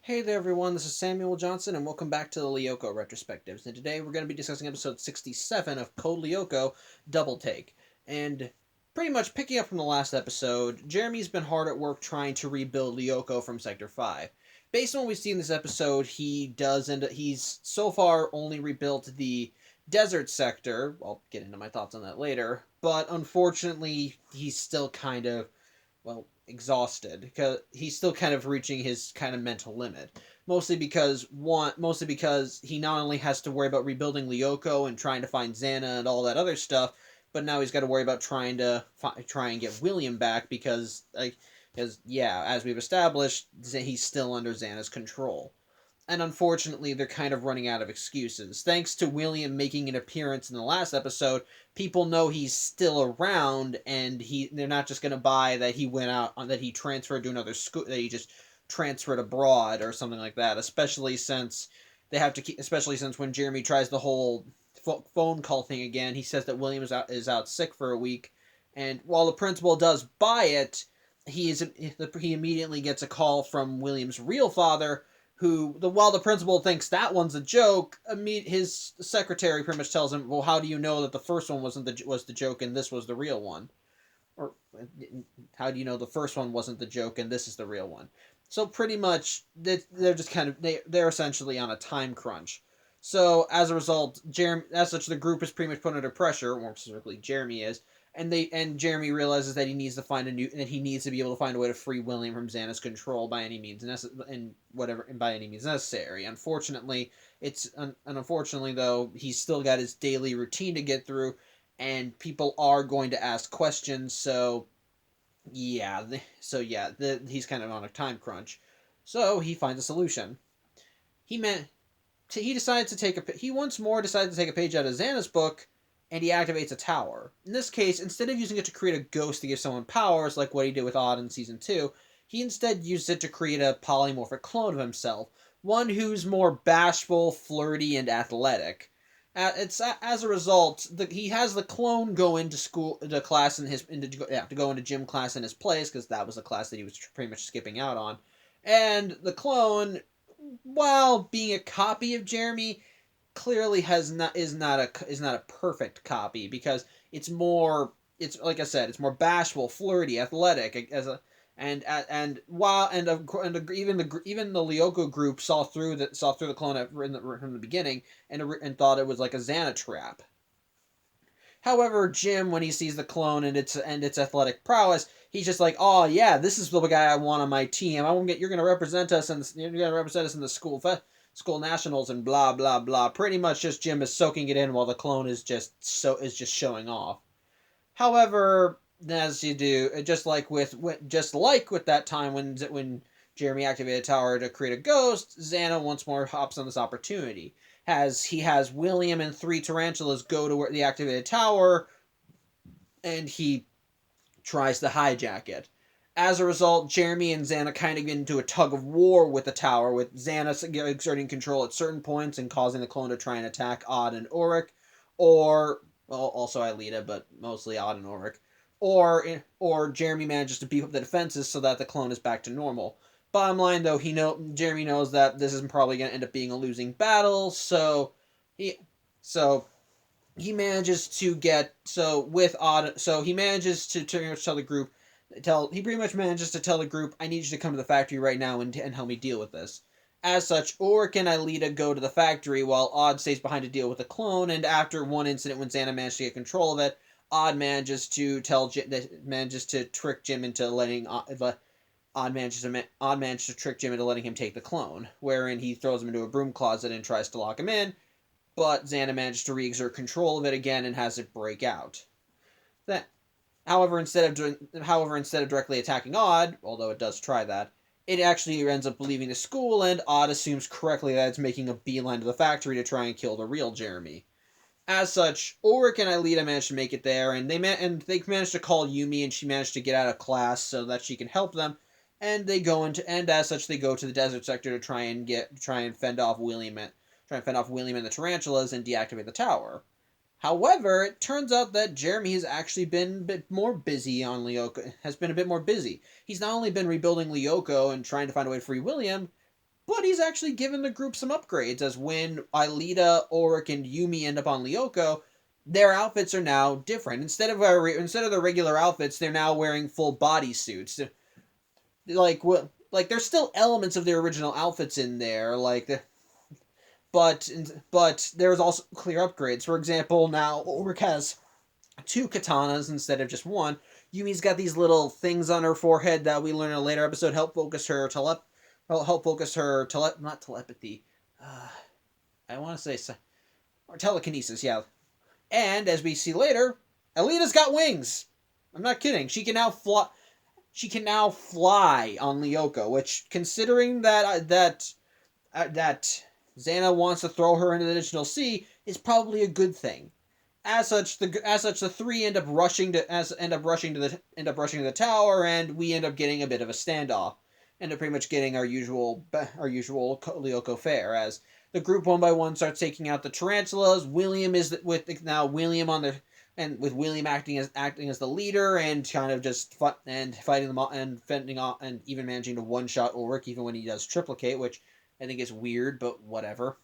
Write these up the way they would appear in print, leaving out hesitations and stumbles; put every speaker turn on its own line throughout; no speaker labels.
Hey there everyone, this is Samuel Johnson and welcome back to the Lyoko Retrospectives. And today we're going to be discussing episode 67 of Code Lyoko, Double Take. And pretty much picking up from the last episode, Jeremy's been hard at work trying to rebuild Lyoko from Sector 5. Based on what we see in this episode, he's so far only rebuilt the desert sector. I'll get into my thoughts on that later. But unfortunately, he's still kind of exhausted because he's still kind of reaching his kind of mental limit. Mostly because he not only has to worry about rebuilding Lyoko and trying to find XANA and all that other stuff, but now he's got to worry about trying and get William back because yeah, as we've established, he's still under XANA's control. And unfortunately, they're kind of running out of excuses. Thanks to William making an appearance in the last episode, people know he's still around, and they're not just going to buy that he went out, that he transferred to another school, that he just transferred abroad or something like that. Especially since when Jeremy tries the whole phone call thing again, he says that William is out sick for a week, and while the principal does buy it, he immediately gets a call from William's real father, while the principal thinks that one's a joke, his secretary pretty much tells him, "Well, how do you know that the first one was the joke and this was the real one? Or how do you know the first one wasn't the joke and this is the real one?" So pretty much they're just they're essentially on a time crunch. So as a result, the group is pretty much put under pressure. More specifically, Jeremy is, and Jeremy realizes that he needs to be able to find a way to free William from XANA's control by any means necessary. Unfortunately though, he's still got his daily routine to get through, and people are going to ask questions. He's kind of on a time crunch. So he finds a solution. He meant he once more decides to take a page out of XANA's book, and he activates a tower. In this case, instead of using it to create a ghost to give someone powers, like what he did with Odd in Season 2, he instead used it to create a polymorphic clone of himself, one who's more bashful, flirty, and athletic. As a result, he has the clone go into class to go into gym class in his place, because that was a class that he was pretty much skipping out on, and the clone, while being a copy of Jeremy, clearly is not a perfect copy, because it's like I said, it's more bashful, flirty, athletic as a and while and even the Lyoko group saw through the clone from the beginning, and thought it was like a XANA trap. However, Jim, when he sees the clone and its athletic prowess, he's just like, "Oh yeah, this is the guy I want on my team. You're going to represent us, and you're going to represent us in the school nationals and blah blah blah." Pretty much, just Jim is soaking it in while the clone is just showing off. However, as you do, just like with that time when Jeremy activated a tower to create a ghost, XANA once more hops on this opportunity. He has William and three tarantulas go to the activated tower, and he tries to hijack it. As a result, Jeremy and XANA kind of get into a tug of war with the tower, with XANA exerting control at certain points and causing the clone to try and attack Odd and Ulrich, or also Aelita, but mostly Odd and Ulrich, or Jeremy manages to beef up the defenses so that the clone is back to normal. Bottom line, though, Jeremy knows that this isn't probably going to end up being a losing battle, so he manages to tell the group. He pretty much manages to tell the group, "I need you to come to the factory right now and help me deal with this." As such, Ulrich and Aelita go to the factory while Odd stays behind to deal with the clone, and after one incident when XANA managed to get control of it, Odd manages to trick Jim into letting him take the clone, wherein he throws him into a broom closet and tries to lock him in, but XANA manages to re-exert control of it again and has it break out. However, instead of directly attacking Odd, although it does try that, it actually ends up leaving the school, and Odd assumes correctly that it's making a beeline to the factory to try and kill the real Jeremy. As such, Ulrich and Aelita managed to make it there, and they managed to call Yumi, and she managed to get out of class so that she can help them. And as such, they go to the desert sector to try and fend off William and the tarantulas and deactivate the tower. However, it turns out that Jeremy has actually been a bit more busy on Lyoko. Has been a bit more busy. He's not only been rebuilding Lyoko and trying to find a way to free William, but he's actually given the group some upgrades, as when Aelita, Ulrich, and Yumi end up on Lyoko, their outfits are now different. Instead of their regular outfits, they're now wearing full body suits. Like there's still elements of their original outfits in there, but there's also clear upgrades. For example, now Ulrich has 2 katanas instead of just one. Yumi's got these little things on her forehead that we learn in a later episode not telepathy. I want to say or telekinesis, yeah. And as we see later, Alita's got wings. I'm not kidding. She can now fly. She can now fly on Lyoko, which, considering that XANA wants to throw her into the Digital Sea, is probably a good thing. As such, the three end up rushing to the tower, and we end up getting a bit of a standoff. End up pretty much getting our usual Lyoko fare, as the group one by one starts taking out the tarantulas. William is with William on the and with William acting as the leader, and kind of just fighting them and fending off, and even managing to one shot Ulrich even when he does triplicate, which I think is weird, but whatever.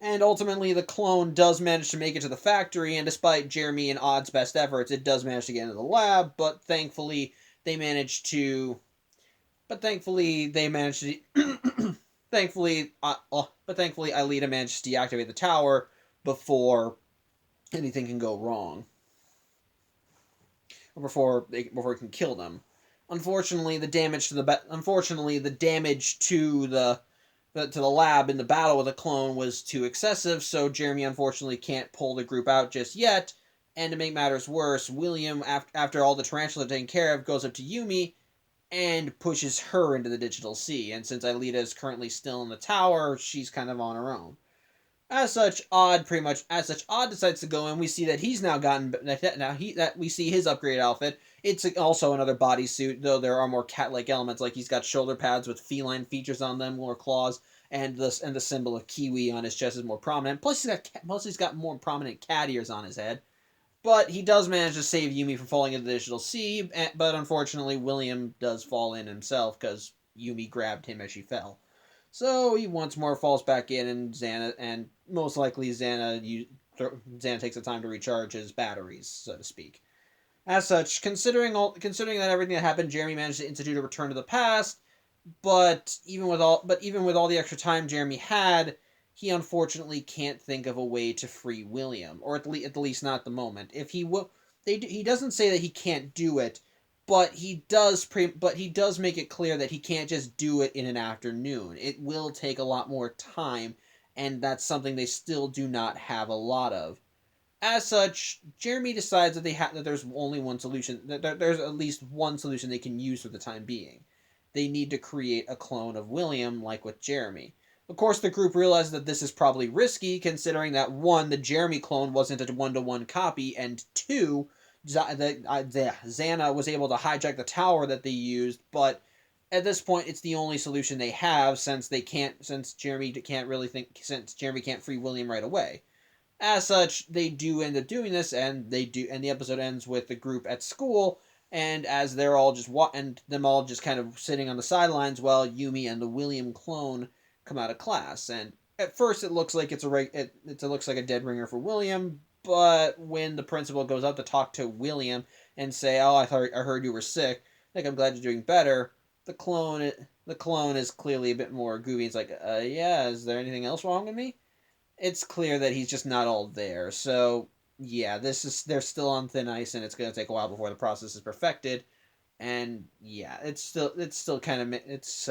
And ultimately, the clone does manage to make it to the factory, and despite Jeremy and Odd's best efforts, it does manage to get into the lab. But thankfully, they managed to. Thankfully, Aelita managed to deactivate the tower before anything can go wrong, or before it can kill them. Unfortunately, the damage to the lab in the battle with the clone was too excessive, so Jeremy unfortunately can't pull the group out just yet. And to make matters worse, William, after all the tarantulas are taken care of, goes up to Yumi and pushes her into the Digital Sea. And since Aelita is currently still in the tower, she's kind of on her own. As such, Odd decides to go in. We see that he's now gotten we see his upgraded outfit. It's also another bodysuit, though there are more cat-like elements, like he's got shoulder pads with feline features on them, more claws, and the symbol of kiwi on his chest is more prominent. Plus, he's got more prominent cat ears on his head. But he does manage to save Yumi from falling into the Digital Sea. But unfortunately, William does fall in himself because Yumi grabbed him as she fell. So he once more falls back in, and most likely Xana takes the time to recharge his batteries, so to speak. As such, considering that everything that happened, Jeremy managed to institute a return to the past. But even with all the extra time Jeremy had, he unfortunately can't think of a way to free William, or at least not at the moment. If he will, he doesn't say that he can't do it. But he does make it clear that he can't just do it in an afternoon. It will take a lot more time, and that's something they still do not have a lot of. As such, Jeremy decides that there's only one solution. That there's at least one solution they can use for the time being. They need to create a clone of William, like with Jeremy. Of course, the group realizes that this is probably risky, considering that 1, the Jeremy clone wasn't a 1-to-1 copy, and 2, XANA was able to hijack the tower that they used, but at this point it's the only solution they have, since Jeremy can't free William right away. As such, they do end up doing this, and the episode ends with the group at school, and as they're all just kind of sitting on the sidelines while Yumi and the William clone come out of class. And at first it looks like it looks like a dead ringer for William. But when the principal goes up to talk to William and say, "Oh, I heard you were sick. Like, I'm glad you're doing better," the clone is clearly a bit more goofy. It's like, yeah, is there anything else wrong with me? It's clear that he's just not all there. So yeah, they're still on thin ice, and it's going to take a while before the process is perfected. And yeah, it's still kind of it's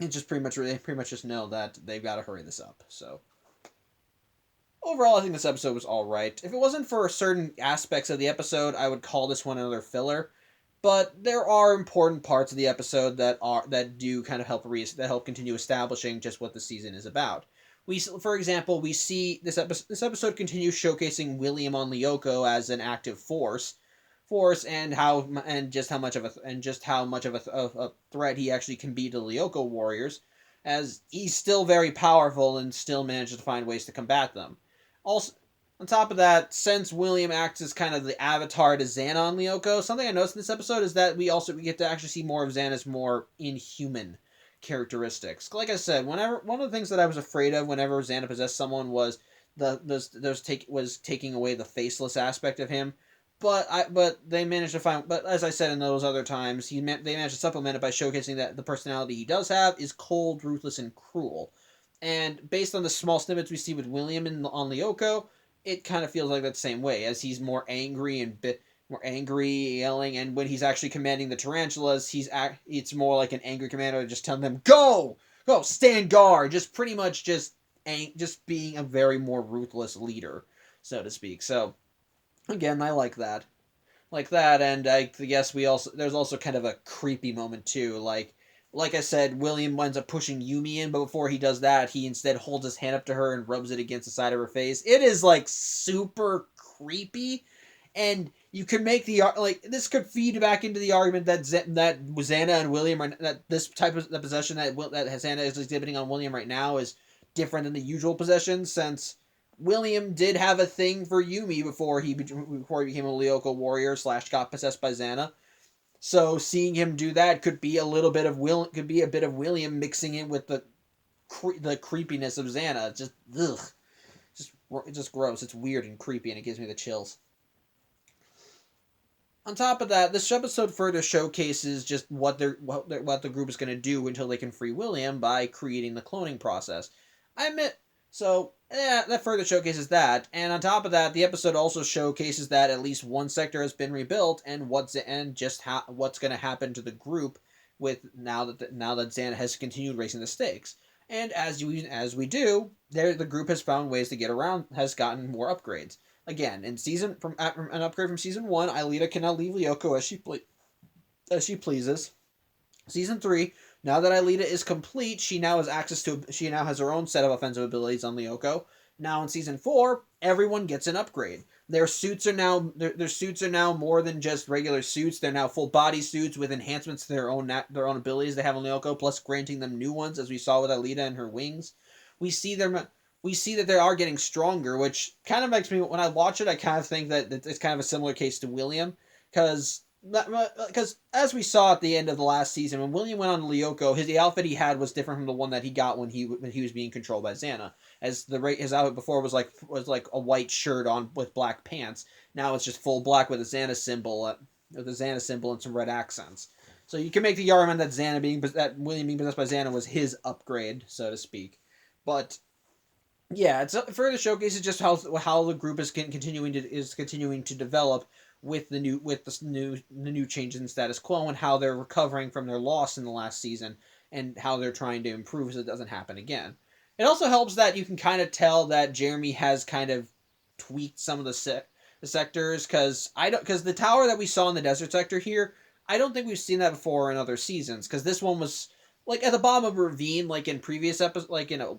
just pretty much just know that they've got to hurry this up. So. Overall, I think this episode was alright. If it wasn't for certain aspects of the episode, I would call this one another filler. But there are important parts of the episode that do kind of help continue establishing just what the season is about. For example, we see this episode continues showcasing William on Lyoko as an active force, and just how much of a threat he actually can be to the Lyoko warriors, as he's still very powerful and still manages to find ways to combat them. Also, on top of that, since William acts as kind of the avatar to XANA on Lyoko, something I noticed in this episode is that we get to actually see more of XANA's more inhuman characteristics. Like I said, one of the things that I was afraid of whenever Xana possessed someone was was taking away the faceless aspect of him. But they managed to find. But as I said in those other times, they managed to supplement it by showcasing that the personality he does have is cold, ruthless, and cruel. And based on the small snippets we see with William on Lyoko, it kind of feels like that same way, as he's more angry and more angry, yelling, and when he's actually commanding the tarantulas, it's more like an angry commander just telling them, "Go! Go! Stand guard!" Just pretty much just being a very more ruthless leader, so to speak. So, again, I like that, and I guess there's also kind of a creepy moment too. Like I said, William winds up pushing Yumi in, but before he does that, he instead holds his hand up to her and rubs it against the side of her face. It is like super creepy, and you could make this could feed back into the argument that Xana and William that this type of the possession that Xana is exhibiting on William right now is different than the usual possession, since William did have a thing for Yumi before he became a Lyoko warrior / got possessed by Xana. So seeing him do that could be a bit of William mixing in with the creepiness of Xana. It's just it's just gross. It's weird and creepy, and it gives me the chills. On top of that, this episode further showcases just what the group is going to do until they can free William by creating the cloning process. I admit, so yeah, that further showcases that, and on top of that, the episode also showcases that at least one sector has been rebuilt, and what's going to happen to the group with now that Xana has continued raising the stakes. And as we do, the group has found ways to get around, has gotten more upgrades. Again, in from an upgrade from season 1, Aelita can now leave Lyoko as she pleases. Season 3, now that Aelita is complete, she now has her own set of offensive abilities on Lyoko. Now in season 4, everyone gets an upgrade. Their suits are now more than just regular suits. They're now full body suits with enhancements to their own abilities they have on Lyoko, plus granting them new ones, as we saw with Aelita and her wings. We see that they are getting stronger, which kind of makes me, when I watch it, I kind of think that it's kind of a similar case to William, because as we saw at the end of the last season, when William went on Lyoko, the outfit he had was different from the one that he got when he was being controlled by Xana. As his outfit before was like a white shirt on with black pants. Now it's just full black with a Xana symbol, and some red accents. So you can make the argument that William being possessed by Xana was his upgrade, so to speak. But yeah, it further showcases just how the group is continuing to develop with the new changes in status quo, and how they're recovering from their loss in the last season, and how they're trying to improve so it doesn't happen again. It also helps that you can kind of tell that Jeremy has kind of tweaked some of the sectors, because the tower that we saw in the desert sector here, I don't think we've seen that before in other seasons, because this one was like at the bottom of a ravine, like in previous episodes, like in a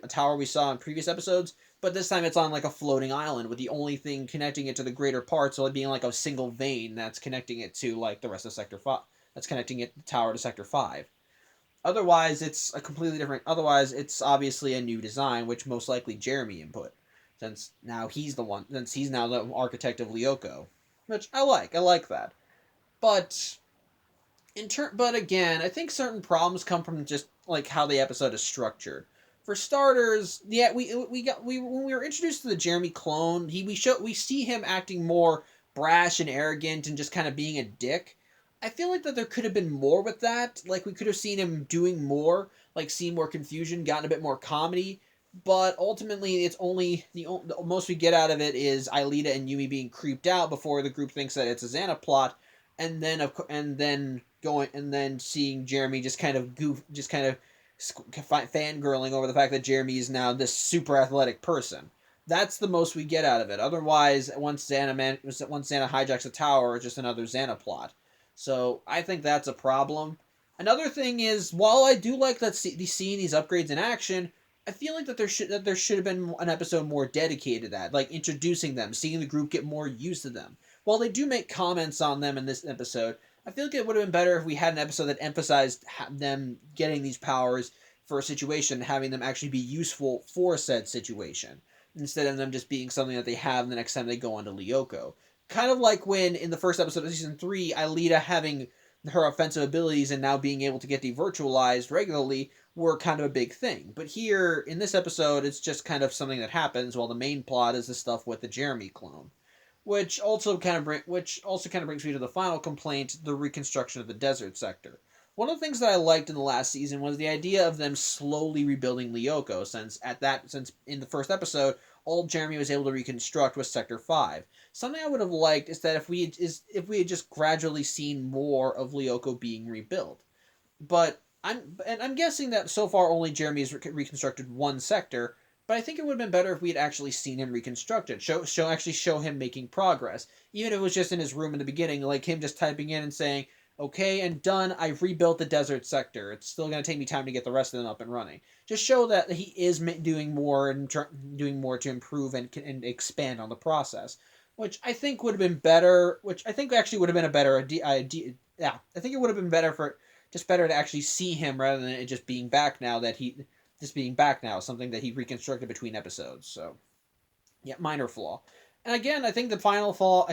tower we saw in previous episodes. But this time it's on like a floating island, with the only thing connecting it to the greater part, so it being like a single vein that's connecting it to like the rest of Sector 5. That's connecting the tower to Sector 5. Otherwise, it's a completely different. Otherwise, it's obviously a new design, which most likely Jeremy input, since he's now the architect of Lyoko, which I like. I like that, but. But again, I think certain problems come from just like how the episode is structured. For starters, yeah, when we were introduced to the Jeremy clone, we see him acting more brash and arrogant and just kind of being a dick. I feel like that there could have been more with that. Like we could have seen him doing more, like seen more confusion, gotten a bit more comedy. But ultimately, it's only the most we get out of it is Aelita and Yumi being creeped out before the group thinks that it's a Xana plot, and then seeing Jeremy just kind of fangirling over the fact that Jeremy is now this super athletic person. That's the most we get out of it. Otherwise, once Xana hijacks the tower, it's just another Xana plot. So I think that's a problem. Another thing is, while I do like seeing these upgrades in action, I feel like that there should have been an episode more dedicated to that, like introducing them, seeing the group get more used to them. While they do make comments on them in this episode, I feel like it would have been better if we had an episode that emphasized them getting these powers for a situation, having them actually be useful for said situation, instead of them just being something that they have the next time they go onto Lyoko. Kind of like when, in the first episode of Season 3, Aelita having her offensive abilities and now being able to get devirtualized regularly were kind of a big thing. But here in this episode, it's just kind of something that happens, while the main plot is the stuff with the Jeremy clone, which also kind of brings me to the final complaint: the reconstruction of the desert sector. One of the things that I liked in the last season was the idea of them slowly rebuilding Lyoko, since in the first episode all Jeremy was able to reconstruct was Sector 5. Something I would have liked is that if we had just gradually seen more of Lyoko being rebuilt. But I'm guessing that so far only Jeremy has reconstructed one sector. But I think it would have been better if we had actually seen him reconstructed. Show him making progress, even if it was just in his room in the beginning, like him just typing in and saying, "Okay, and done. I've rebuilt the desert sector. It's still going to take me time to get the rest of them up and running." Just show that he is doing more and doing more to improve and expand on the process, which I think would have been better. Which I think actually would have been a better idea. Yeah, I think it would have been better to actually see him rather than it just being back now something that he reconstructed between episodes. So, yeah, minor flaw. And again, I think the final flaw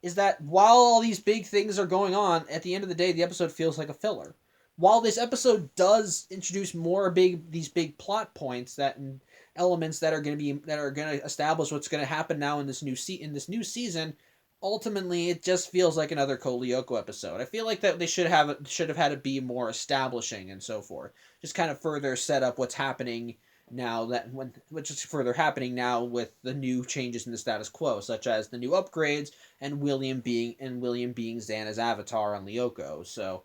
is that while all these big things are going on, at the end of the day, the episode feels like a filler. While this episode does introduce these big plot points and elements that are going to establish what's going to happen now in this new season, ultimately it just feels like another Lyoko episode. I feel like that they should have had it be more establishing and so forth. Just kind of further set up what's happening now which is further happening now with the new changes in the status quo, such as the new upgrades and William being Xana's avatar on Lyoko. So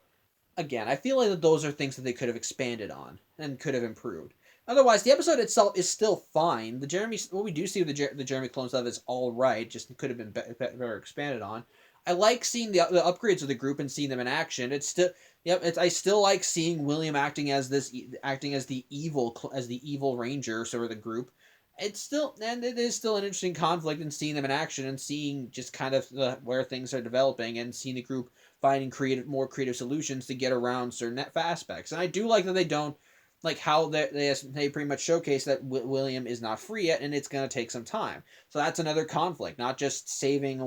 again, I feel like that those are things that they could have expanded on and could have improved. Otherwise, the episode itself is still fine. What we do see with the Jeremy clone stuff is all right. Just could have been better expanded on. I like seeing the upgrades of the group and seeing them in action. I still like seeing William acting as the evil ranger sort of the group. It is still an interesting conflict in seeing them in action and seeing just kind of where things are developing and seeing the group finding more creative solutions to get around certain aspects. And I do like that they don't like how they pretty much showcase that William is not free yet, and it's going to take some time. So that's another conflict, not just adding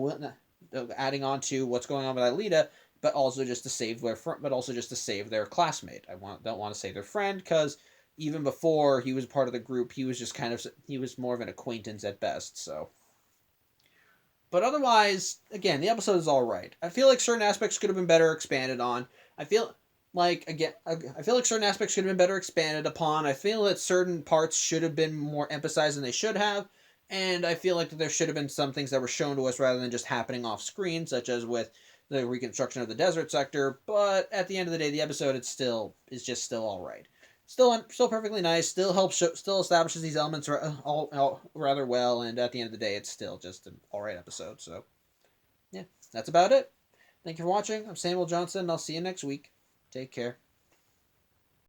on to what's going on with Alita, but also just to save their classmate. Don't want to save their friend, because even before he was part of the group, he was more of an acquaintance at best. So. But otherwise, again, the episode is all right. I feel like certain aspects could have been better expanded on. I feel like certain aspects should have been better expanded upon. I feel that certain parts should have been more emphasized than they should have. And I feel like that there should have been some things that were shown to us rather than just happening off screen, such as with the reconstruction of the desert sector. But at the end of the day, the episode is still all right. Still perfectly nice. Still establishes these elements all rather well. And at the end of the day, it's still just an all right episode. So, yeah, that's about it. Thank you for watching. I'm Samuel Johnson, and I'll see you next week. Take care.